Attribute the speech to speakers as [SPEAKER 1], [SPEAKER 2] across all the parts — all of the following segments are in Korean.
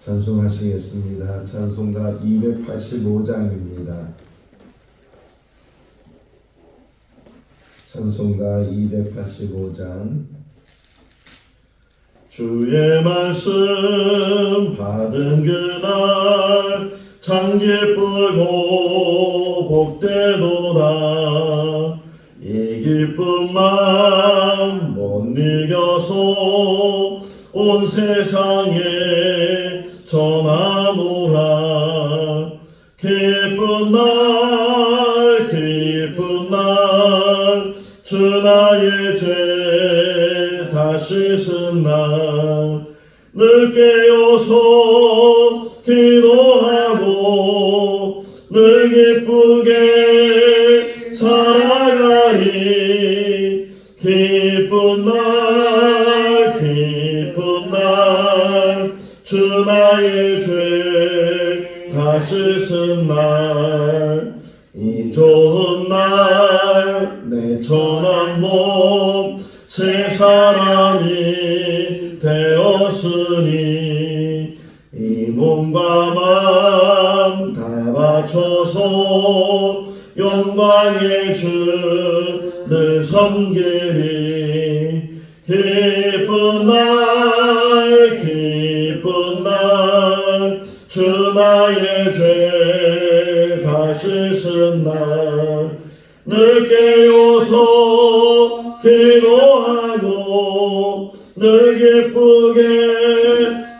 [SPEAKER 1] 찬송하시겠습니다. 찬송가 285장입니다. 찬송가 285장. 주의 말씀 받은 그날 참 기쁘고 복되도다. 이 기쁜 마음 못 이겨서 온 세상에 전하노라. 기쁜 날 기쁜 날 주 나의 죄 다 씻은 날 늘 깨어서 기도하고 늘 기쁘게 살아가리. 기쁜 날 기쁜 날 주 나의 죄 다 씻은 날 이 좋은 날 내 천한 몸 새 사람이 되었으니 이 몸과 마음 다 바쳐서 영광의 주를 섬기리. 기쁜 날 기쁜 날 주 나의 죄 다 씻은 날 늘 깨어서 기도하고 늘 기쁘게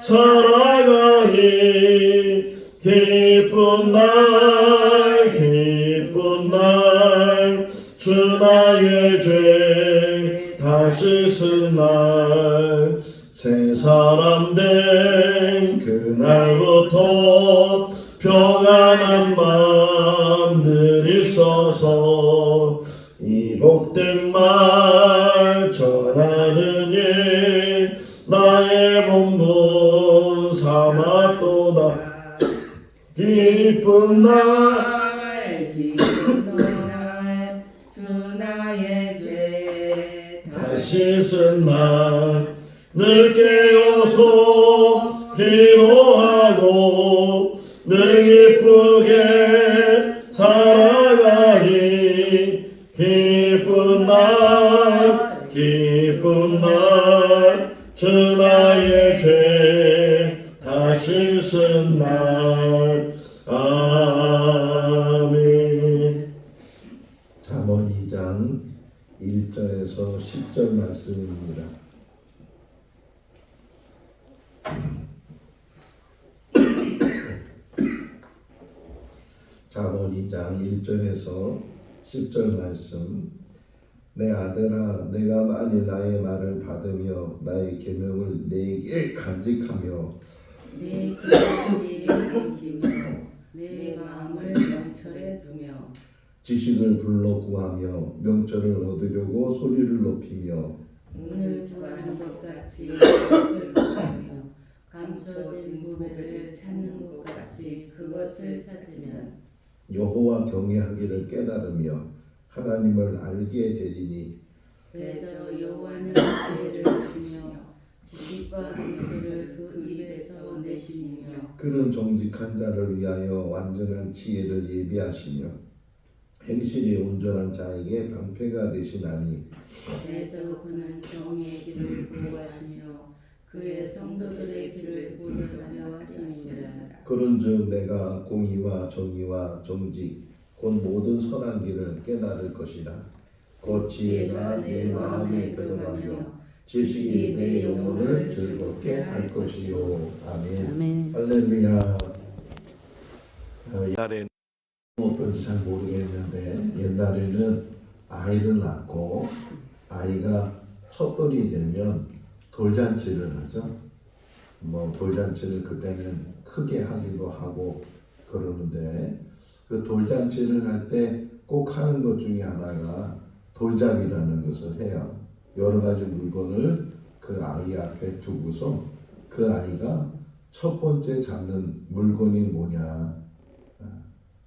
[SPEAKER 1] 살아가리. 기쁜 날 기쁜 날 주 나의 죄 다 씻은 날 새 사람 된 그날부터 평안한 마음 늘 있어서 이 복된 말 전하는 일 나의 본분 삼았도다. 기쁜 날
[SPEAKER 2] 기쁜 날 주 나의 죄 다
[SPEAKER 1] 씻은 날 늘 깨어서 기도하고 늘 기쁘게 살아가리. 기쁜 날 기쁜 날 주 나의 죄 다 씻은 날. 아멘. 잠언 2장 1절에서 10절 말씀입니다. 잠언 2장 1절에서 10절 말씀. 내 아들아, 내가 만일 나의 말을 받으며 나의 계명을 내게 간직하며
[SPEAKER 2] 내 길을 지키며 내 마음을 명철에 두며
[SPEAKER 1] 지식을 불러 구하며 명철을 얻으려고 소리를 높이며
[SPEAKER 2] 오늘 구하는 것 같이 그것을 구하며 감춰진 보배를 찾는 것 같이 그것을 찾으면
[SPEAKER 1] 여호와 경외하기를 깨달으며 하나님을 알게 되리니.
[SPEAKER 2] 대저 여호와는 지혜를 주시며 지식과 명철을 그 입에서 내시며
[SPEAKER 1] 그는 정직한 자를 위하여 완전한 지혜를 예비하시며 행실이 온전한 자에게 방패가 되시나니.
[SPEAKER 2] 대저 그는 정의의 길을 구하시며 그의 성도들의 길을 보존하려 하시니라.
[SPEAKER 1] 그런즉 내가 공의와 정의와 정직 곧 모든 선한 길을 깨달을 것이라. 곧 지혜가 내 마음에 들어가며 지식이 내 영혼을 즐겁게 할 것이요. 아멘.
[SPEAKER 2] 아멘.
[SPEAKER 1] 할렐루야. 옛날에는 어떤지 잘 모르겠는데 옛날에는 아이를 낳고 아이가 첫돌이 되면 돌잔치를 하죠. 뭐 돌잔치를 그때는 크게 하기도 하고 그러는데 그 돌잔치를 할 때 꼭 하는 것 중에 하나가 돌잡이라는 것을 해요. 여러 가지 물건을 그 아이 앞에 두고서 그 아이가 첫 번째 잡는 물건이 뭐냐.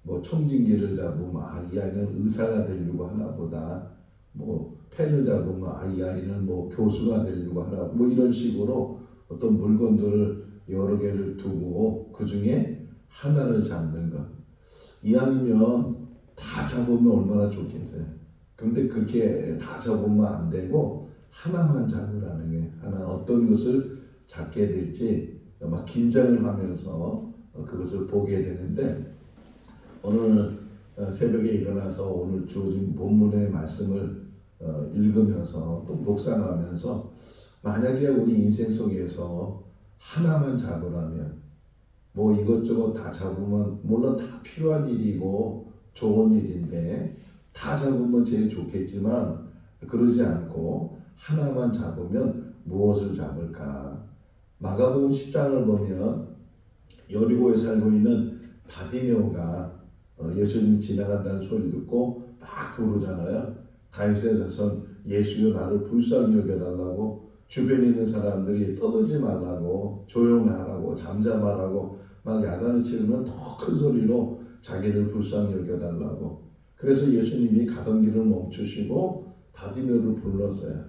[SPEAKER 1] 뭐 청진기를 잡으면 이 아이는 의사가 되려고 하나 보다. 뭐 펜을 잡으면 이 아이는 뭐 교수가 되려고 하나. 뭐 이런 식으로 어떤 물건들을 여러 개를 두고 그 중에 하나를 잡는 것. 이왕이면 다 잡으면 얼마나 좋겠어요. 근데 그렇게 다 잡으면 안 되고 하나만 잡으라는 게 하나 어떤 것을 잡게 될지 막 긴장을 하면서 그것을 보게 되는데 오늘 새벽에 일어나서 오늘 주어진 본문의 말씀을 읽으면서 또 묵상하면서 만약에 우리 인생 속에서 하나만 잡으라면 뭐 이것저것 다 잡으면 물론 다 필요한 일이고 좋은 일인데 다 잡으면 제일 좋겠지만 그러지 않고 하나만 잡으면 무엇을 잡을까? 마가복음 10장을 보면 여리고에 살고 있는 바디메오가 예수님 지나간다는 소리를 듣고 막 부르잖아요. 다윗의 자손 예수여 나를 불쌍히 여겨달라고 주변에 있는 사람들이 떠들지 말라고 조용하라고 잠잠하라고 막 야단을 치르면 더 큰 소리로 자기를 불쌍히 여겨달라고. 그래서 예수님이 가던 길을 멈추시고 바디메오를 불렀어요.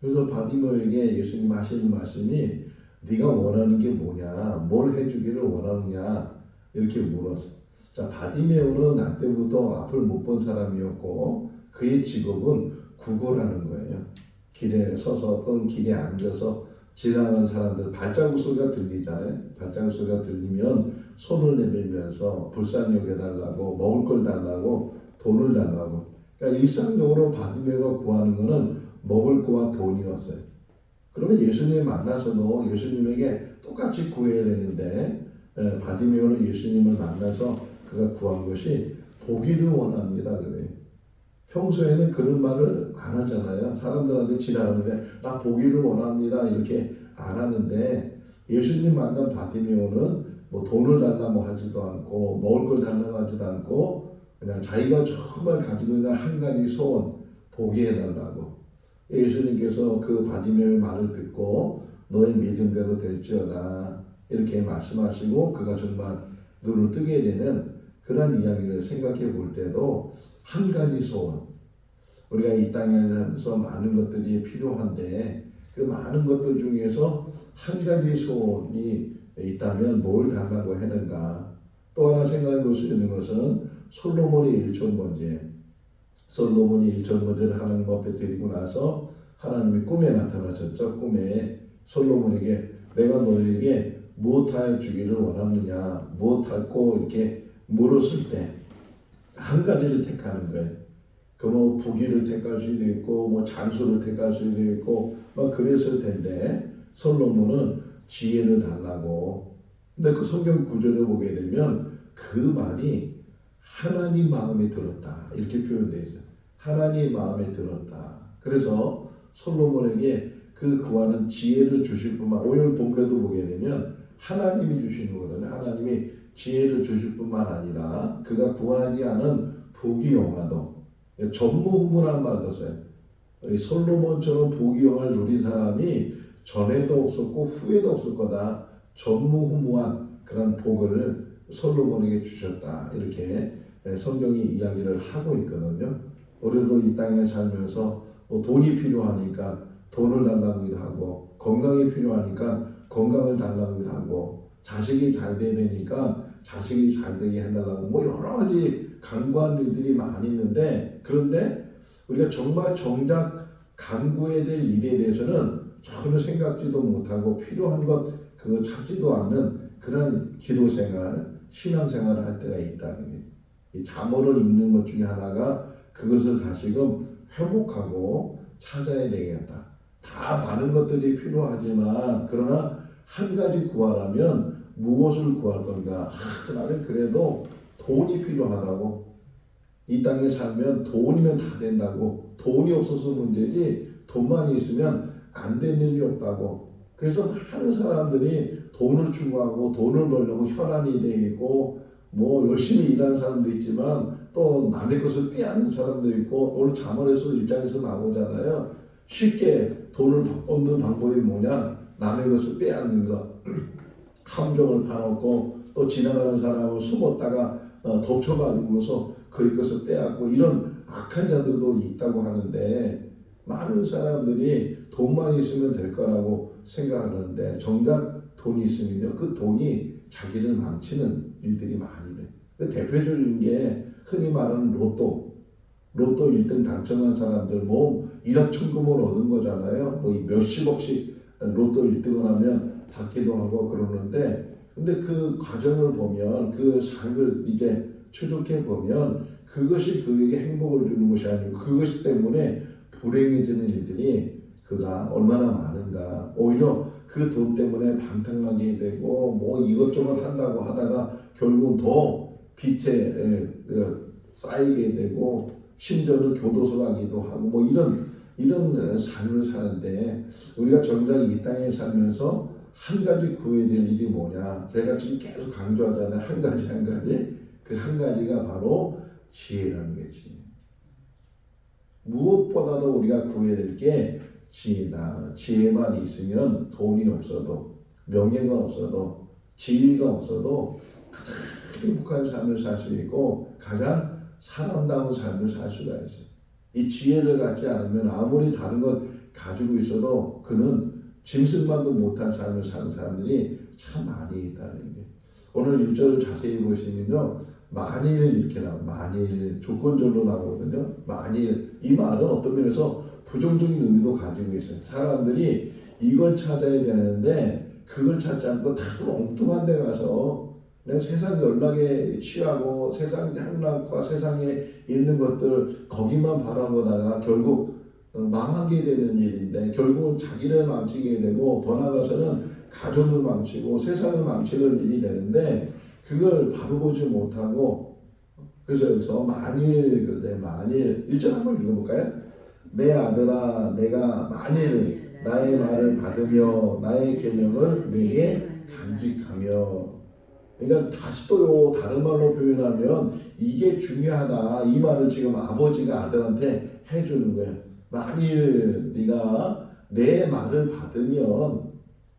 [SPEAKER 1] 그래서 바디메오에게 예수님 하시는 말씀이 네가 원하는 게 뭐냐, 뭘 해주기를 원하느냐 이렇게 물었어. 자, 바디메오는 나 때부터 앞을 못 본 사람이었고 그의 직업은 구걸하는 거예요. 길에 서서 또는 길에 앉아서 지나가는 사람들 발자국 소리가 들리잖아요. 발자국 소리가 들리면 손을 내밀면서 불쌍히 여겨달라고 먹을 걸 달라고 돈을 달라고. 그러니까 일상적으로 바디메오가 구하는 거는 먹을 거와 돈이었어요. 그러면 예수님 만나서도 예수님에게 똑같이 구해야 되는데 바디메오는 예수님을 만나서 그가 구한 것이 보기를 원합니다. 그래요. 평소에는 그런 말을 안 하잖아요. 사람들한테 지나가는데 나 보기를 원합니다 이렇게 안 하는데 예수님 만난 바디메오는 뭐 돈을 달라고 하지도 않고 먹을 걸 달라고 하지도 않고 그냥 자기가 정말 가지고 있는 한 가지 소원 보게 해달라고. 예수님께서 그 바디메오의 말을 듣고 너의 믿음대로 될지어다 이렇게 말씀하시고 그가 정말 눈을 뜨게 되는 그런 이야기를 생각해 볼 때도 한 가지 소원, 우리가 이 땅에서 많은 것들이 필요한데 그 많은 것들 중에서 한 가지 소원이 있다면 뭘 달라고 하는가. 또 하나 생각해 볼 수 있는 것은 솔로몬의 일천번제. 솔로몬이 일천번제를 하나님 앞에 드리고 나서 하나님이 꿈에 나타나셨죠. 꿈에 솔로몬에게 내가 너에게 무엇하여 주기를 원하느냐, 무엇하고 이렇게 물었을 때 한 가지를 택하는 거예요. 그 뭐 부귀를 택할 수도 있고 뭐 장수를 택할 수도 있고 막 그랬을 텐데 솔로몬은 지혜를 달라고. 근데 그 성경 구절을 보게 되면 그 말이 하나님 마음에 들었다 이렇게 표현되어 있어요. 하나님 마음에 들었다. 그래서 솔로몬에게 그 구하는 지혜를 주실 뿐만 오늘 본문에도 보게 되면 하나님이 주시는 거거든요. 하나님이 지혜를 주실 뿐만 아니라 그가 구하지 않은 부귀영화도 전무후무라는 말도 써요. 솔로몬처럼 부귀영화를 누린 사람이 전에도 없었고 후에도 없을 거다. 전무후무한 그런 복을 솔로몬에게 주셨다. 이렇게 성경이 이야기를 하고 있거든요. 우리도 이 땅에 살면서 돈이 필요하니까 돈을 달라고도 하고 건강이 필요하니까 건강을 달라고도 하고 자식이 잘 돼야 되니까 자식이 잘 되게 해달라고 뭐 여러 가지 간구하는 일들이 많이 있는데 그런데 우리가 정말 정작 간구해야 될 일에 대해서는 전혀 생각지도 못하고 필요한 것 그거 찾지도 않는 그런 기도생활, 신앙생활을 할 때가 있다는 게 이 잠언을 읽는 것 중에 하나가 그것을 다시금 회복하고 찾아야 되겠다. 다 많은 것들이 필요하지만 그러나 한 가지 구하라면 무엇을 구할 건가? 나는 그래도 돈이 필요하다고. 이 땅에 살면 돈이면 다 된다고. 돈이 없어서 문제지 돈만 있으면 안 되는 일이 없다고. 그래서 많은 사람들이 돈을 추구하고 돈을 벌려고 혈안이 돼 있고 뭐 열심히 일하는 사람도 있지만 또 남의 것을 빼앗는 사람도 있고 오늘 잠언에서 일장에서 나오잖아요. 쉽게 돈을 얻는 방법이 뭐냐? 남의 것을 빼앗는 것. 함정을 파놓고 또 지나가는 사람을 숨었다가 덮쳐가지고서 그의 것을 빼앗고 이런 악한 자들도 있다고 하는데 많은 사람들이 돈만 있으면 될 거라고 생각하는데 정작 돈이 있으면요 그 돈이 자기를 망치는 일들이 많이 돼. 그 대표적인 게 흔히 말하는 로또 1등 당첨한 사람들 뭐 1억 천금을 얻은 거잖아요. 뭐 몇십억씩 로또 1등을 하면 받기도 하고 그러는데 근데 그 과정을 보면 그 삶을 이제 추적해 보면 그것이 그에게 행복을 주는 것이 아니고 그것 때문에 불행해지는 일들이 그가 얼마나 많은가. 오히려 그 돈 때문에 방탕하게 되고 뭐 이것저것 한다고 하다가 결국은 더 빚에 쌓이게 되고 심지어는 교도소 가기도 하고 뭐 이런 삶을 사는데 우리가 정작 이 땅에 살면서 한 가지 구해야 될 일이 뭐냐? 제가 지금 계속 강조하잖아요. 한 가지 한 가지. 그 한 가지가 바로 지혜라는 게 지혜. 무엇보다도 우리가 구해야 될 게 지혜다. 지혜만 있으면 돈이 없어도 명예가 없어도 지위가 없어도 가장 행복한 삶을 살 수 있고 가장 사람다운 삶을 살 수가 있어요. 이 지혜를 갖지 않으면 아무리 다른 것 가지고 있어도 그는 짐승만도 못한 삶을 사는 사람들이 참 많이 있다는 게. 오늘 1절을 자세히 보시면요. 만일 이렇게 나와요. 만일 조건절로 나오거든요. 만일 이 말은 어떤 면에서 부정적인 의미도 가지고 있어요. 사람들이 이걸 찾아야 되는데 그걸 찾지 않고 다 엉뚱한 데 가서 그냥 세상 연락에 취하고 세상 향락과 세상에 있는 것들 거기만 바라보다가 결국 망하게 되는 일인데 결국은 자기를 망치게 되고 더 나아가서는 가족을 망치고 세상을 망치는 일이 되는데 그걸 바로 보지 못하고 그래서 여기서 만일 그러죠. 만일 1절 한번 읽어볼까요? 내 아들아 내가 만일 나의 말을 받으며 나의 계명을 내게 간직하며 그러니까 다시 또요 다른 말로 표현하면 이게 중요하다 이 말을 지금 아버지가 아들한테 해주는 거예요. 만일 네가 내 말을 받으면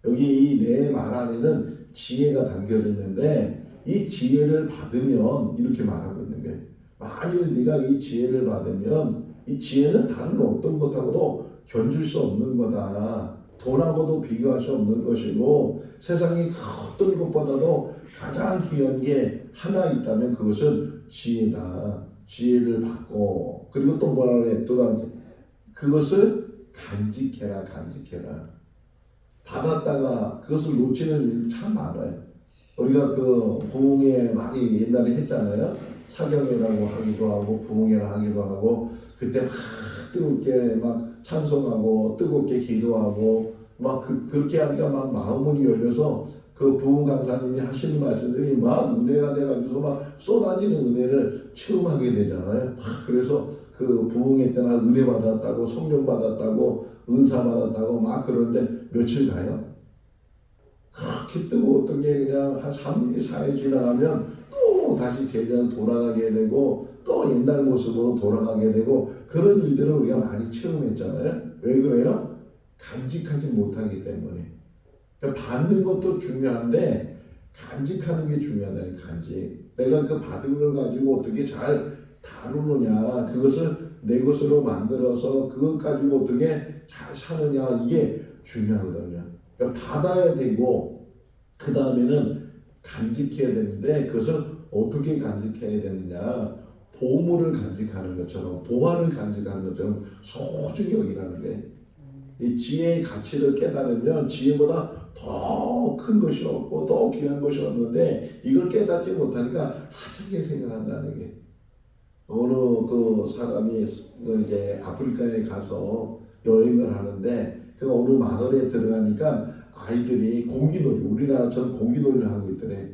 [SPEAKER 1] 여기 이 내 말 안에는 지혜가 담겨져 있는데 이 지혜를 받으면 이렇게 말하고 있는 거예요. 만일 네가 이 지혜를 받으면 이 지혜는 다른 어떤 것하고도 견줄 수 없는 거다. 돈하고도 비교할 수 없는 것이고 세상의 어떤 것보다도 가장 귀한 게 하나 있다면 그것은 지혜다. 지혜를 받고 그리고 또 뭐라 그래? 또 그것을 간직해라. 받았다가 그것을 놓치는 일 참 많아요. 우리가 그 부흥회 많이 옛날에 했잖아요. 사경회라고 하기도 하고 부흥회라 하기도 하고 그때 막 뜨겁게 막 찬송하고 뜨겁게 기도하고 막 그렇게 하니까 막 마음문이 열려서 그 부흥 강사님이 하시는 말씀들이 막 은혜가 돼가지고 막 쏟아지는 은혜를 체험하게 되잖아요. 막 그래서 그 부흥회 때나 은혜 받았다고 성령 받았다고 은사 받았다고 막 그러는데 며칠 가요? 그렇게 뜨거웠던 게 그냥 한 3일, 4일 지나가면 또 다시 제자로 돌아가게 되고 또 옛날 모습으로 돌아가게 되고 그런 일들을 우리가 많이 체험했잖아요. 왜 그래요? 간직하지 못하기 때문에. 그러니까 받는 것도 중요한데 간직하는 게 중요하다는 간직. 내가 그 받은 걸 가지고 어떻게 잘 다루느냐 그것을 내 것으로 만들어서 그것 가지고 어떻게 잘 사느냐 이게 중요하거든요. 그러니까 받아야 되고 그 다음에는 간직해야 되는데 그것을 어떻게 간직해야 되느냐 보물을 간직하는 것처럼 보화를 간직하는 것처럼 소중히 여기라는 게 이 지혜의 가치를 깨달으면 지혜보다 더 큰 것이 없고 더 귀한 것이 없는데 이걸 깨닫지 못하니까 하찮게 생각한다는 게 어느 그 사람이 이제 아프리카에 가서 여행을 하는데 그 어느 마을에 들어가니까 아이들이 공기놀이 우리나라처럼 공기놀이를 하고 있더래.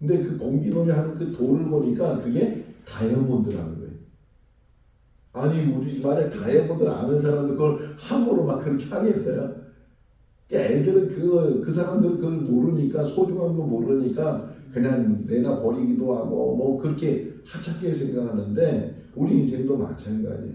[SPEAKER 1] 근데 그 공기놀이 하는 그 돌을 보니까 그게 다이아몬드라는 거예요. 아니 우리 만약 다이아몬드를 아는 사람들 그걸 함부로 막 그렇게 하겠어요? 그러니까 애들은 그 사람들은 그걸 모르니까 소중한 거 모르니까 그냥 내다 버리기도 하고 뭐 그렇게 하찮게 생각하는데 우리 인생도 마찬가지예요.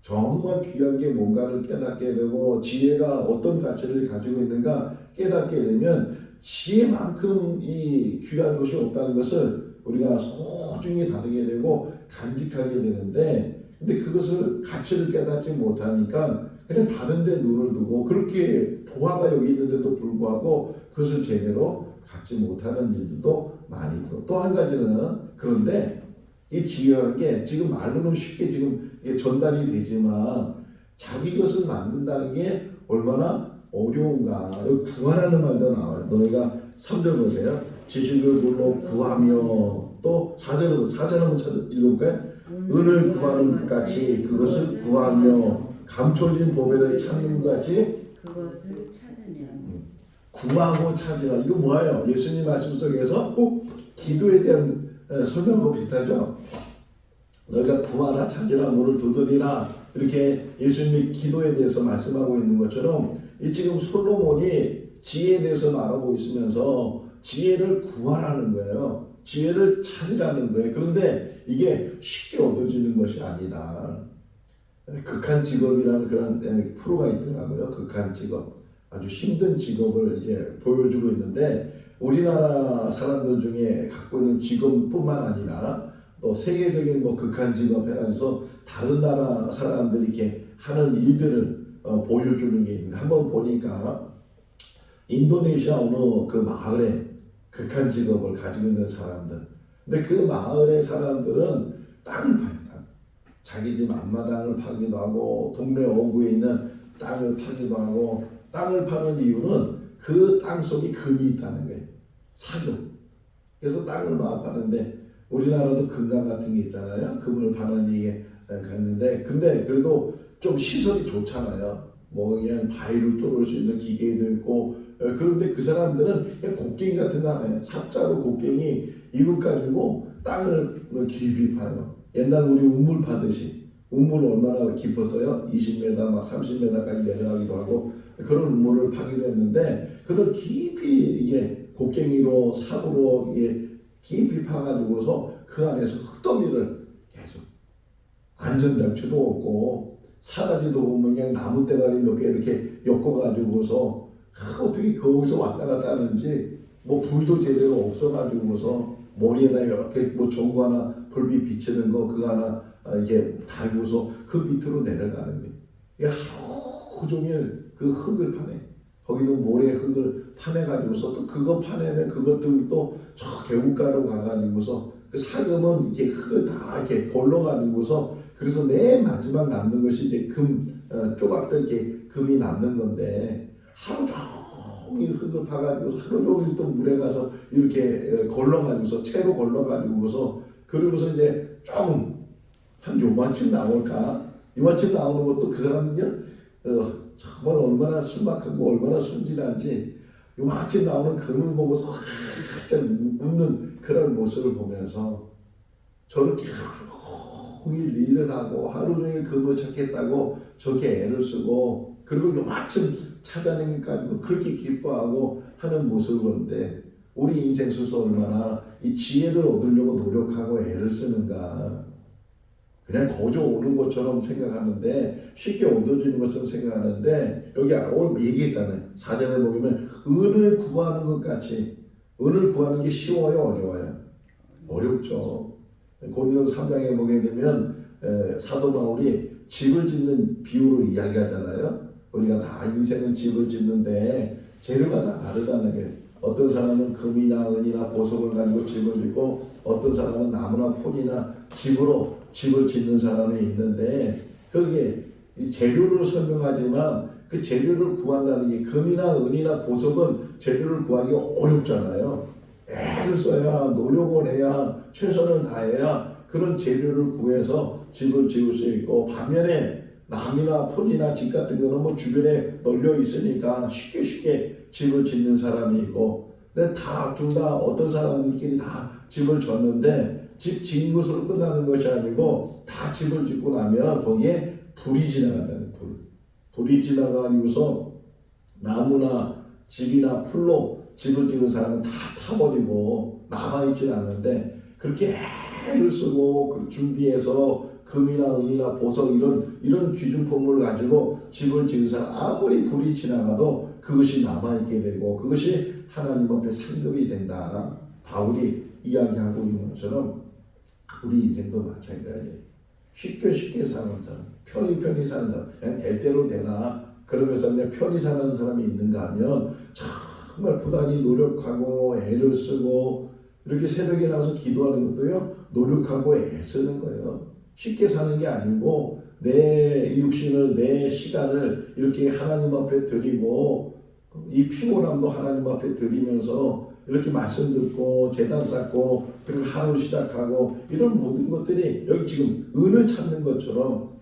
[SPEAKER 1] 정말 귀한 게 뭔가를 깨닫게 되고 지혜가 어떤 가치를 가지고 있는가 깨닫게 되면 지혜만큼 이 귀한 것이 없다는 것을 우리가 소중히 다루게 되고 간직하게 되는데 근데 그것을 가치를 깨닫지 못하니까 그냥 다른 데 눈을 두고 그렇게 보화가 여기 있는데도 불구하고 그것을 제대로 갖지 못하는 일들도 많이 있고 또 한 가지는 그런데 이 지혜라는 게 지금 말로는 쉽게 지금 이게 전달이 되지만 자기 것을 만든다는 게 얼마나 어려운가. 여기 구하라는 말도 나와요. 너희가 3절 보세요. 지식을 물로 구하며 또 4절 한번 읽어볼까요? 은을 구하는 것 같이 그것을 구하며 감춰진 보배를 찾는 것 같이
[SPEAKER 2] 그것을 찾으면
[SPEAKER 1] 구하고 찾으라. 이거 뭐예요? 예수님 말씀 속에서 꼭 기도에 대한 설명하고 비슷하죠. 너희가 구하라 찾으라 문을 두드리라 이렇게 예수님이 기도에 대해서 말씀하고 있는 것처럼 이 지금 솔로몬이 지혜에 대해서 말하고 있으면서 지혜를 구하라는 거예요. 지혜를 찾으라는 거예요. 그런데 이게 쉽게 얻어지는 것이 아니다. 극한 직업이라는 그런 프로가 있더라고요. 극한 직업. 아주 힘든 직업을 이제 보여주고 있는데 우리나라 사람들 중에 갖고 있는 직업뿐만 아니라 또 세계적인 뭐 극한 직업 해가지고 다른 나라 사람들이 이렇게 하는 일들을 보여주는 게 있는데 한번 보니까 인도네시아 어느 그 마을에 극한 직업을 가지고 있는 사람들. 근데 그 마을의 사람들은 땅을 파요. 자기 집 앞마당을 파기도 하고 동네 어구에 있는 땅을 파기도 하고 땅을 파는 이유는 그 땅 속에 금이 있다는 거예요. 사금. 그래서 땅을 막 파는데 우리나라도 금강 같은 게 있잖아요. 금을 파는 이게 갔는데 근데 그래도 좀 시설이 좋잖아요. 뭐 그냥 바위를 뚫을 수 있는 기계도 있고 그런데 그 사람들은 그냥 곡괭이 같은 거 하나요. 삽자루 곡괭이 이것 가지고 땅을 깊이 파요. 옛날 우리 우물 파듯이 우물 얼마나 깊었어요? 20m 막 30m까지 내려가기도 하고 그런 우물을 파기도 했는데 그런 깊이 이게 곡괭이로 삽으로 이게 깊이 파가지고서 그 안에서 흙더미를 계속 안전장치도 없고 사다리도 보면 그냥 나무 대가리 몇 개 이렇게 엮어가지고서 어떻게 거기서 왔다 갔다 하는지 뭐 불도 제대로 없어가지고서 머리에다 이렇게 뭐 전구 하나 불빛 비치는 거 그거 하나 이렇게 달고서 그 밑으로 내려가는 거예요. 이게 하루 종일 그 흙을 파내. 거기는 모래 흙을 파내가지고서 또 그거 파내면 그것들 또 저 계곡가로 가가지고서 그 사금은 이렇게 흙을 다 이렇게 걸러가지고서 그래서 맨 마지막 남는 것이 이제 금 조각들 이렇게 금이 남는 건데 하루 종일 흙을 파가지고 하루 종일 또 물에 가서 이렇게 걸러가지고서 채로 걸러가지고서 그러고서 이제 조금 한 요만큼 나올까? 요만큼 나오는 것도 그 사람은요 정말 얼마나 순박하고 얼마나 순진한지 요만큼 나오는 금을 보고서 활짝 웃는 그런 모습을 보면서 저렇게 하루 종일 일을 하고 하루 종일 금을 찾겠다고 저렇게 애를 쓰고 그리고 요만큼 찾아내기 가지고 그렇게 기뻐하고 하는 모습을 보는데 우리 인생 속에서 얼마나 이 지혜를 얻으려고 노력하고 애를 쓰는가. 그냥 거저 오는 것처럼 생각하는데 쉽게 얻어지는 것처럼 생각하는데 여기 오늘 얘기했잖아요. 4절에 보면 은을 구하는 것 같이 은을 구하는 게 쉬워요 어려워요? 어렵죠. 고린도서 3장에 보게 되면 사도 바울이 집을 짓는 비유로 이야기하잖아요. 우리가 다 인생은 집을 짓는데 재료가 다 다르다는 게 어떤 사람은 금이나 은이나 보석을 가지고 집을 짓고 어떤 사람은 나무나 풀이나 집으로 집을 짓는 사람이 있는데 그게 이 재료를 설명하지만 그 재료를 구한다는 게 금이나 은이나 보석은 재료를 구하기가 어렵잖아요. 애를 써야 노력을 해야 최선을 다해야 그런 재료를 구해서 집을 지을 수 있고 반면에 나무나 풀이나 집 같은 거는 뭐 주변에 널려 있으니까 쉽게 집을 짓는 사람이 있고 근데 둘 다 어떤 사람들끼리 다 집을 졌는데 집 지은 것으로 끝나는 것이 아니고 다 집을 짓고 나면 거기에 불이 지나간다는 불이 지나가면서 나무나 집이나 풀로 집을 짓는 사람은 다 타버리고 남아있진 않는데 그렇게 애를 쓰고 그 준비해서 금이나 은이나 보석 이런 귀중품을 가지고 집을 지은 사람 아무리 불이 지나가도 그것이 남아있게 되고 그것이 하나님 앞에 상급이 된다. 바울이 이야기하고 있는 것처럼 우리 인생도 마찬가지예요. 쉽게 사는 사람, 편히 사는 사람, 그냥 될 대로 되나 그러면서 그냥 편히 사는 사람이 있는가 하면 정말 부단히 노력하고 애를 쓰고 이렇게 새벽에 나와서 기도하는 것도요 노력하고 애쓰는 거예요. 쉽게 사는 게 아니고 내 육신을 내 시간을 이렇게 하나님 앞에 드리고 이 피곤함도 하나님 앞에 드리면서 이렇게 말씀 듣고 제단 쌓고 그리고 하루 시작하고 이런 모든 것들이 여기 지금 은을 찾는 것처럼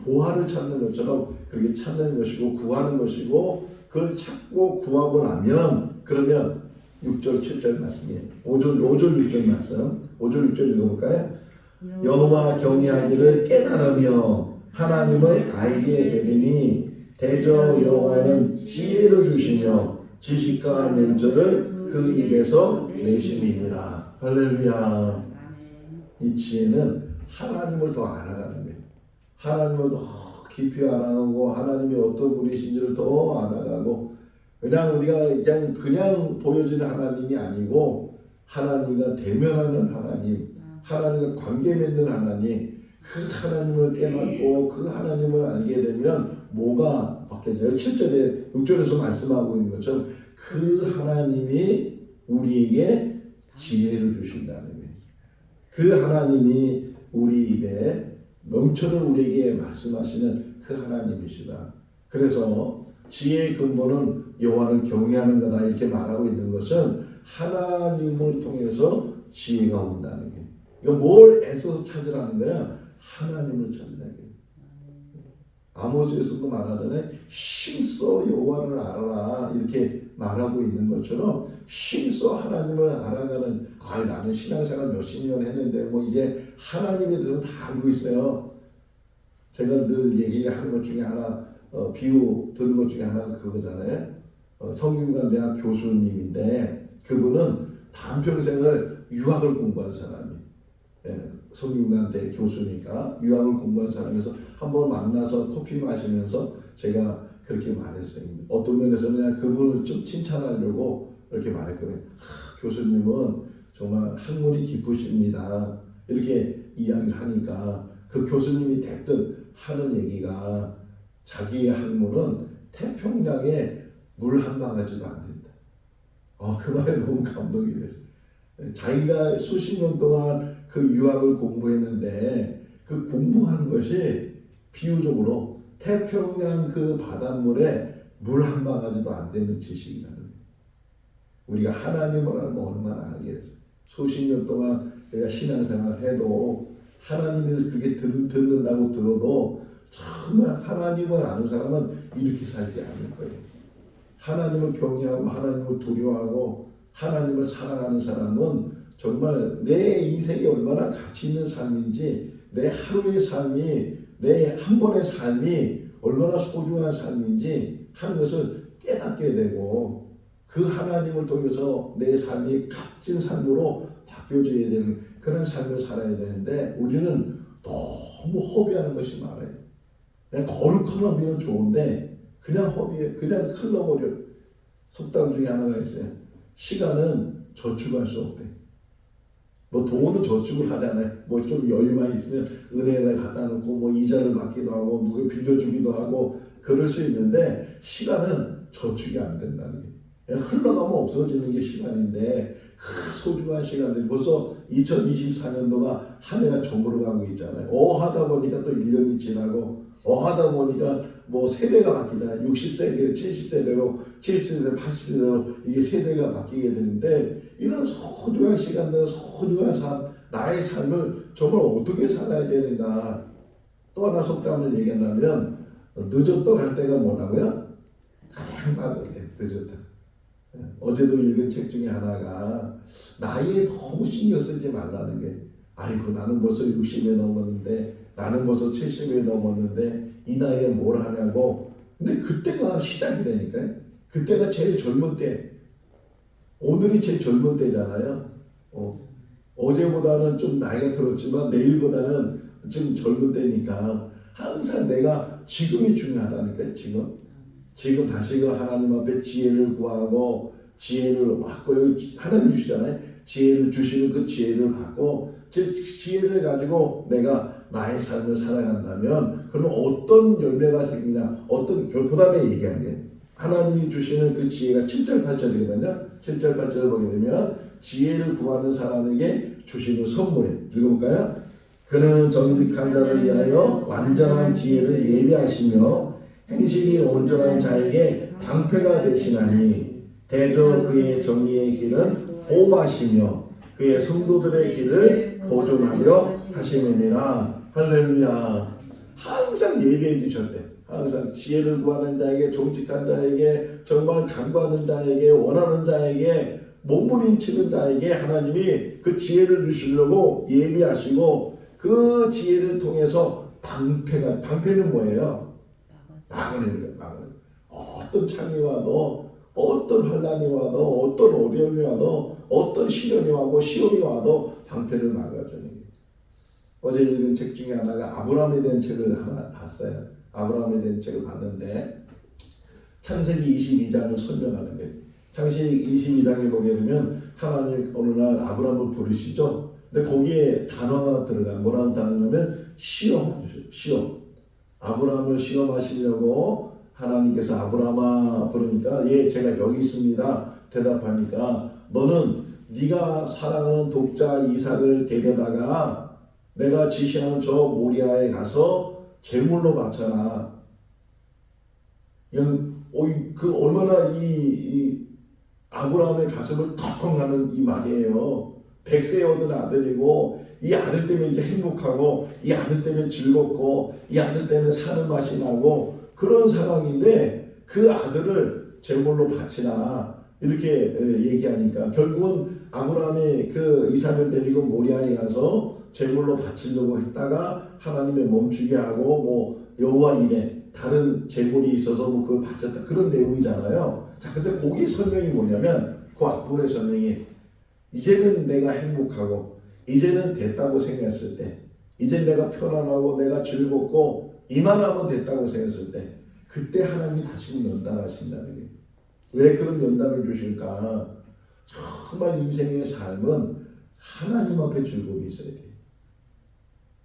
[SPEAKER 1] 보화를 찾는 것처럼 그렇게 찾는 것이고 구하는 것이고 그걸 찾고 구하고 나면 그러면 6절 7절 말씀이에요. 5절 6절 말씀 5절 6절 읽어볼까요? 여호와 경외하기를 깨달으며 하나님을 알게 되리니 대저 여호와는 지혜를 주시며 지식과 명철을 그 입에서 내심이니라. 할렐루야. 이 지혜는 하나님을 더 알아가는 거예요. 하나님을 더 깊이 알아가고 하나님이 어떤 분이신지를 더 알아가고 그냥 우리가 그냥 보여지는 하나님이 아니고 하나님과 대면하는 하나님, 하나님과 관계 맺는 하나님, 그 하나님을 깨닫고 그 하나님을 알게 되면 뭐가 바뀌어져요? 7절에 6절에서 말씀하고 있는 것처럼 그 하나님이 우리에게 지혜를 주신다는 거예요. 그 하나님이 우리 입에 명철을 우리에게 말씀하시는 그 하나님이시다. 그래서 지혜의 근본은 여호와를 경외하는 거다 이렇게 말하고 있는 것은 하나님을 통해서 지혜가 온다는 게. 이거 뭘 애써서 찾으라는 거야? 하나님을 찾으라는 거야. 아모스에서도 말하잖아요. 힘써 여호와를 알아라 이렇게 말하고 있는 것처럼 힘써 하나님을 알아가는 나는 신앙생활 몇십 년 했는데 뭐 이제 하나님에 대해서 다 알고 있어요. 제가 늘 얘기하는 것 중에 하나 비유 들은 것 중에 하나가 그거잖아요. 성균관대학 교수님인데 그분은 반평생을 유학을 공부한 사람이에요. 성균관대 교수니까 유학을 공부한 사람에서 한번 만나서 커피 마시면서 제가 그렇게 말했어요. 어떤 면에서는 그냥 그분을 좀 칭찬하려고 이렇게 말했거든요. 교수님은 정말 학문이 깊으십니다. 이렇게 이야기를 하니까 그 교수님이 대뜸 하는 얘기가 자기의 학문은 태평양에 물 한 방아지도 안 된다. 그 말에 너무 감동이 됐어요. 자기가 수십 년 동안 그 유학을 공부했는데 그 공부하는 것이 비유적으로 태평양 그 바닷물에 물 한 방아지도 안 되는 지식이라는 거예요. 우리가 하나님을 알면 얼마나 알겠어요. 수십 년 동안 내가 신앙생활 해도 하나님이 그렇게 듣는다고 들어도 정말 하나님을 아는 사람은 이렇게 살지 않을 거예요. 하나님을 경외하고 하나님을 두려워하고 하나님을 사랑하는 사람은 정말 내 인생이 얼마나 가치 있는 삶인지 내 하루의 삶이 내 한 번의 삶이 얼마나 소중한 삶인지 하는 것을 깨닫게 되고 그 하나님을 통해서 내 삶이 값진 삶으로 바뀌어져야 되는 그런 삶을 살아야 되는데 우리는 너무 허비하는 것이 많아요. 그냥 거룩한 미는 좋은데 그냥 허비해 그냥 흘러버려. 속담 중에 하나가 있어요. 시간은 저축할 수 없대. 뭐 돈은 저축을 하잖아요. 뭐 좀 여유만 있으면 은행에 갖다 놓고 뭐 이자를 받기도 하고 누구 빌려주기도 하고 그럴 수 있는데 시간은 저축이 안 된다는 게. 그냥 흘러가면 없어지는 게 시간인데 그 소중한 시간들이 벌써 2024년도가 한 해가 저물어가고 있잖아요. 하다 보니까 또 1년이 지나고 하다 보니까 뭐 세대가 바뀌잖아요. 60세대, 70세대로 70세대, 80세대로 이게 세대가 바뀌게 되는데 이런 소중한 시간들, 소중한 삶, 나의 삶을 정말 어떻게 살아야 되는가. 또 하나 속담을 얘기한다면 늦었다 갈 때가 뭐라고요? 가장 빠를 때 늦었다. 어제도 읽은 책 중에 하나가 나이에 너무 신경 쓰지 말라는 게 아이고 나는 벌써 60에 넘었는데 나는 벌써 70에 넘었는데 이 나이에 뭘 하냐고. 근데 그때가 시작이라니까요. 그때가 제일 젊은 때. 오늘이 제일 젊은 때잖아요. 어제보다는 좀 나이가 들었지만 내일보다는 지금 젊은 때니까 항상 내가 지금이 중요하다니까요. 지금 다시금 하나님 앞에 지혜를 구하고 지혜를 받고 여기 하나님 주시잖아요. 지혜를 주시는 그 지혜를 받고 지혜를 가지고 내가 나의 삶을 살아간다면 그러면 어떤 열매가 생기나 어떤 그 다음에 얘기하는 게 하나님이 주시는 그 지혜가 7절 8절이거든요. 7절 8절을 보게 되면 지혜를 구하는 사람에게 주시는 선물에 읽어볼까요? 그는 정직한 자를 위하여 완전한 지혜를 예비하시며 행실이 온전한 자에게 방패가 되시나니 대저 그의 정의의 길은 보호하시며 그의 성도들의 길을 보존하려 하시느니라. 할렐루야. 항상 예비해 주셨대. 항상 지혜를 구하는 자에게, 정직한 자에게, 정말 간구하는 자에게, 원하는 자에게, 몸부림치는 자에게 하나님이 그 지혜를 주시려고 예비하시고 그 지혜를 통해서 방패는 뭐예요? 막으는 거예요. 막으는. 어떤 창이 와도, 어떤 환난이 와도, 어떤 어려움이 와도, 어떤 시련이 와도, 시험이 와도 방패를 막아주는 거예요. 어제 읽은 책 중에 하나가 아브라함에 대한 책을 하나 봤어요. 아브라함에 대한 책을 봤는데 창세기 22장을 설명하는 거예요. 창세기 22장에 보게 되면 하나님 어느 날 아브라함을 부르시죠. 근데 거기에 단어가 들어가. 뭐라고 단어냐면 시험. 아브라함을 시험하시려고 하나님께서 아브라함아 부르니까 예 제가 여기 있습니다 대답하니까 너는 네가 사랑하는 독자 이삭을 데려다가 내가 지시하는 저 모리아에 가서 제물로 바쳐라. 그 얼마나 이 아브라함의 가슴을 덜컹 하는 이 말이에요. 100세 얻은 아들이고 이 아들 때문에 이제 행복하고 이 아들 때문에 즐겁고 이 아들 때문에 사는 맛이 나고 그런 상황인데 그 아들을 제물로 바치라 이렇게 얘기하니까 결국은 아브라함이 그 이삭을 데리고 모리아에 가서 제물로 바치려고 했다가 하나님의 멈추게 하고 뭐 여호와 이레 다른 제물이 있어서 뭐 그걸 바쳤다 그런 내용이잖아요. 자, 근데 거기 설명이 뭐냐면 그 앞부분의 설명이 이제는 내가 행복하고 이제는 됐다고 생각했을 때 이제 내가 편안하고 내가 즐겁고 이만하면 됐다고 생각했을 때 그때 하나님이 다시금 연단하신다는 거예요. 왜 그런 연단을 주실까? 정말 인생의 삶은 하나님 앞에 즐거움이 있어야 돼요.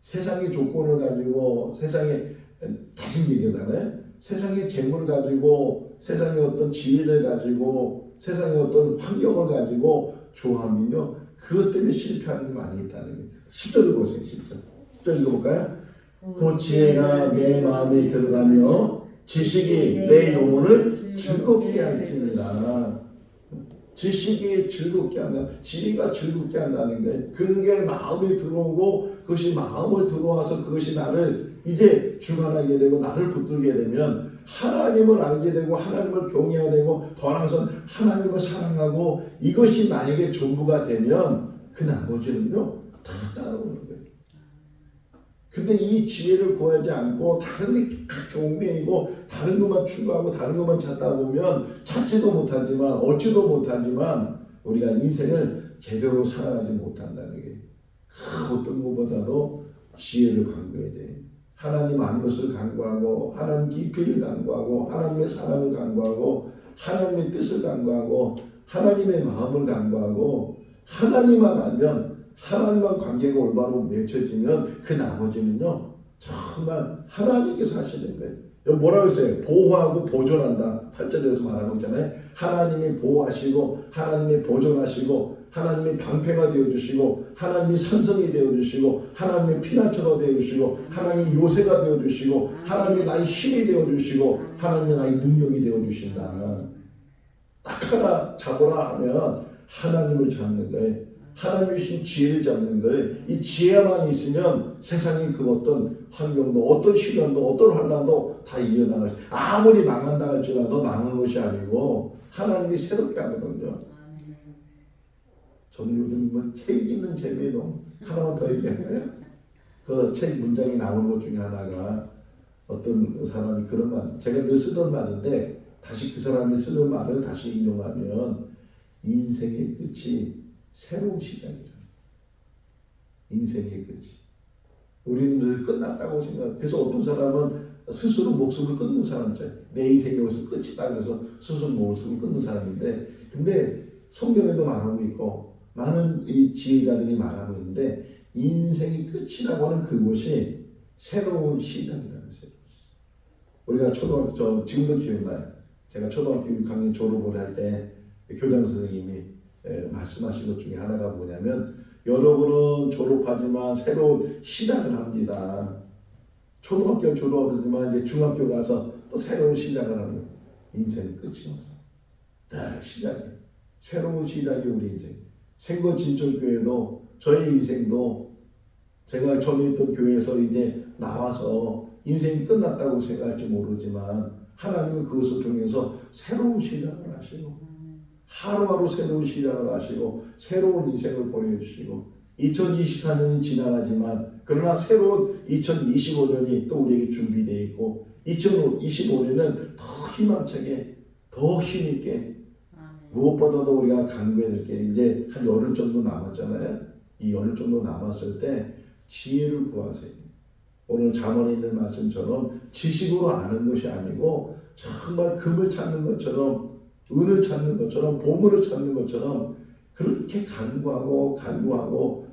[SPEAKER 1] 세상의 조건을 가지고 세상에 다시 얘기하잖아요. 세상의 재물을 가지고 세상의 어떤 지위를 가지고 세상의 어떤 환경을 가지고 좋아하면요 그것 때문에 실패하는 게 많이 있다는 거예요. 10절을 보세요. 10절 읽어볼까요? 그 지혜가 내 마음에 들어가며 지식이 내 영혼을 즐겁게 할지니라. 지식이 즐겁게 한다. 지혜가 즐겁게 한다는 거예요. 그게 마음에 들어오고 그것이 마음을 들어와서 그것이 나를 이제 주관하게 되고 나를 붙들게 되면 하나님을 알게 되고 하나님을 경외하게 되고 더 나아가서 하나님을 사랑하고 이것이 나에게 전부가 되면 그 나머지는요 다 따라오는 거예요. 근데 이 지혜를 구하지 않고 다른 데 경배이고 다른 것만 추구하고 다른 것만 찾다 보면 찾지도 못하지만 얻지도 못하지만 우리가 인생을 제대로 살아가지 못한다는 게 어떤 것보다도 지혜를 강구해야 돼. 하나님 안 것을 강구하고 하나님 깊이를 강구하고 하나님의 사랑을 강구하고 하나님의 뜻을 강구하고 하나님의 마음을 강구하고 하나님만 알면 하나님과 관계가 올바로 맺혀지면 그 나머지는요 정말 하나님께서 하시는 거예요. 여기 뭐라고 했어요? 보호하고 보존한다. 8절에서 말하고 있잖아요. 하나님이 보호하시고 하나님이 보존하시고 하나님이 방패가 되어주시고 하나님이 산성이 되어주시고 하나님이 피난처가 되어주시고 하나님이 요새가 되어주시고 하나님이 나의 힘이 되어주시고 하나님이 나의 능력이 되어주신다. 딱 하나 잡으라 하면 하나님을 잡는 거예요. 하나님이 주신 지혜를 잡는 거예요. 이 지혜만 있으면 세상의 그 어떤 환경도 어떤 시련도 어떤 환난도 다 이겨나가죠. 아무리 망한다 할지라도 망한 것이 아니고 하나님이 새롭게 하거든요. 저는 요즘 뭐 책 읽는 재미도 하나만 더 얘기할까요? 그 책 문장이 나오는 것 중에 하나가 어떤 사람이 그런 말, 제가 늘 쓰던 말인데 다시 그 사람이 쓰는 말을 다시 인용하면 인생의 끝이 새로운 시작이라. 인생의 끝이. 우리는 늘 끝났다고 생각. 그래서 어떤 사람은 스스로 목숨을 끊는 사람이잖아요. 내 인생이 여기서 끝이다. 그래서 스스로 목숨을 끊는 사람인데, 근데 성경에도 말하고 있고 많은 이 지혜자들이 말하고 있는데 인생이 끝이라고 하는 그곳이 새로운 시작이라는 거예요. 우리가 지금도 기억나요. 제가 초등학교 6학년 졸업을 할 때 교장 선생님이 말씀하신 것 중에 하나가 뭐냐면, 여러분은 졸업하지만 새로운 시작을 합니다. 초등학교 졸업하지만 이제 중학교 가서 또 새로운 시작을 하는 거예요. 인생은 끝이 없어. 늘 시작이에요. 새로운 시작이 우리 인생. 생거진천교회도 저의 인생도 제가 전에 있던 교회에서 이제 나와서 인생이 끝났다고 생각할지 모르지만 하나님은 그것을 통해서 새로운 시작을 하시고 하루하루 새로운 시작을 하시고 새로운 인생을 보내주시고 2024년이 지나가지만 그러나 새로운 2025년이 또 우리에게 준비되어 있고 2025년은 더 희망차게 더 힘있게 무엇보다도 우리가 간구해야 될 게 이제 한 열흘 정도 남았잖아요. 이 열흘 정도 남았을 때 지혜를 구하세요. 오늘 잠언에 있는 말씀처럼 지식으로 아는 것이 아니고 정말 금을 찾는 것처럼 은을 찾는 것처럼 보물을 찾는 것처럼 그렇게 간구하고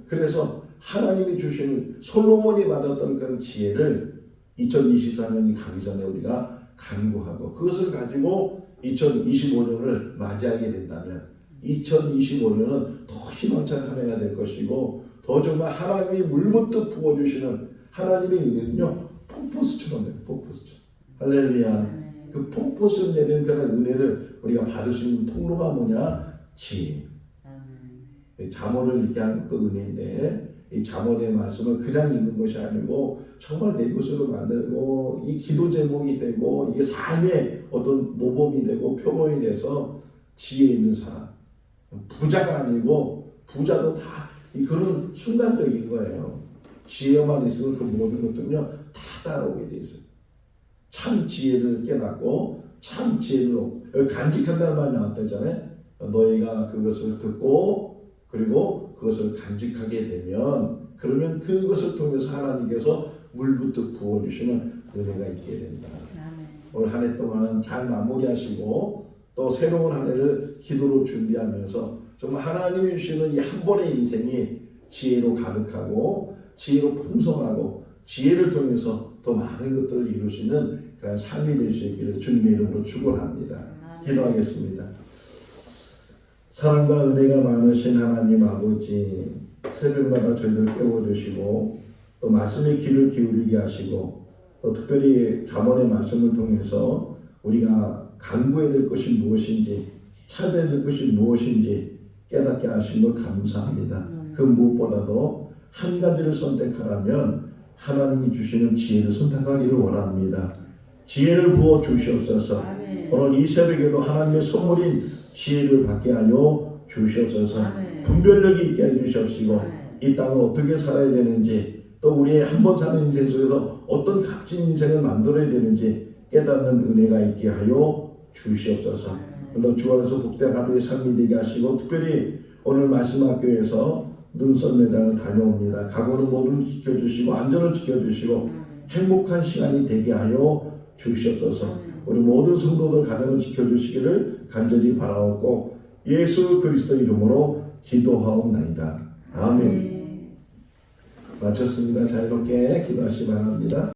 [SPEAKER 1] 그래서 하나님이 주시는 솔로몬이 받았던 그런 지혜를 2024년이 가기 전에 우리가 간구하고 그것을 가지고 2025년을 맞이하게 된다면 2025년은 더 희망찬 한 해가 될 것이고 더 정말 하나님이 물붓듯 부어주시는 하나님의 은혜는요 폭포수처럼 돼요. 폭포수처럼. 할렐루야. 그 폭포수 내리는 그런 은혜를 우리가 받을 수 있는 통로가 뭐냐? 지혜. 잠언을 읽게 하는 것도 은혜인데 이 잠언의 말씀을 그냥 읽는 것이 아니고 정말 내 것으로 만들고 이 기도 제목이 되고 이게 삶의 어떤 모범이 되고 표본이 돼서 지혜 있는 사람. 부자가 아니고 부자도 다 그런 순간적인 거예요. 지혜만 있으면 그 모든 것들은요 다 따라오게 돼 있어요. 참 지혜를 깨닫고 참 지혜를 얻고 여기 간직한다는 말이 나왔다잖아요. 너희가 그것을 듣고 그리고 그것을 간직하게 되면 그러면 그것을 통해서 하나님께서 물붓듯 부어주시는 은혜가 있게 된다. 오늘 한 해 동안 잘 마무리하시고 또 새로운 한 해를 기도로 준비하면서 정말 하나님이 주시는 이 한 번의 인생이 지혜로 가득하고 지혜로 풍성하고 지혜를 통해서 더 많은 것들을 이룰 수 있는 그런 삶이 될 수 있기를 주님의 이름으로 축원합니다. 기도하겠습니다. 사랑과 은혜가 많으신 하나님 아버지, 새벽마다 저희들 깨워주시고 또 말씀의 귀를 기울이게 하시고 또 특별히 잠언의 말씀을 통해서 우리가 간구해야 될 것이 무엇인지 찾아야 될 것이 무엇인지 깨닫게 하신 것 감사합니다. 그 무엇보다도 한 가지를 선택하라면 하나님이 주시는 지혜를 선택하기를 원합니다. 지혜를 부어 주시옵소서. 오늘 이 새벽에도 하나님의 선물인 지혜를 받게 하여 주시옵소서. 분별력이 있게 해 주시옵시고 이 땅을 어떻게 살아야 되는지 또 우리의 한 번 사는 인생 속에서 어떤 값진 인생을 만들어야 되는지 깨닫는 은혜가 있게 하여 주시옵소서. 오늘 주 안에서 복된 하루의 삶이 되게 하시고 특별히 오늘 말씀 학교에서 눈썰 매장을 다녀옵니다. 가고는 모든 지켜주시고 안전을 지켜주시고 행복한 시간이 되게 하여 주시옵소서. 우리 모든 성도들 가정을 지켜주시기를 간절히 바라옵고 예수 그리스도 이름으로 기도하옵나이다. 아멘. 마쳤습니다. 자유롭게 기도하시기 바랍니다.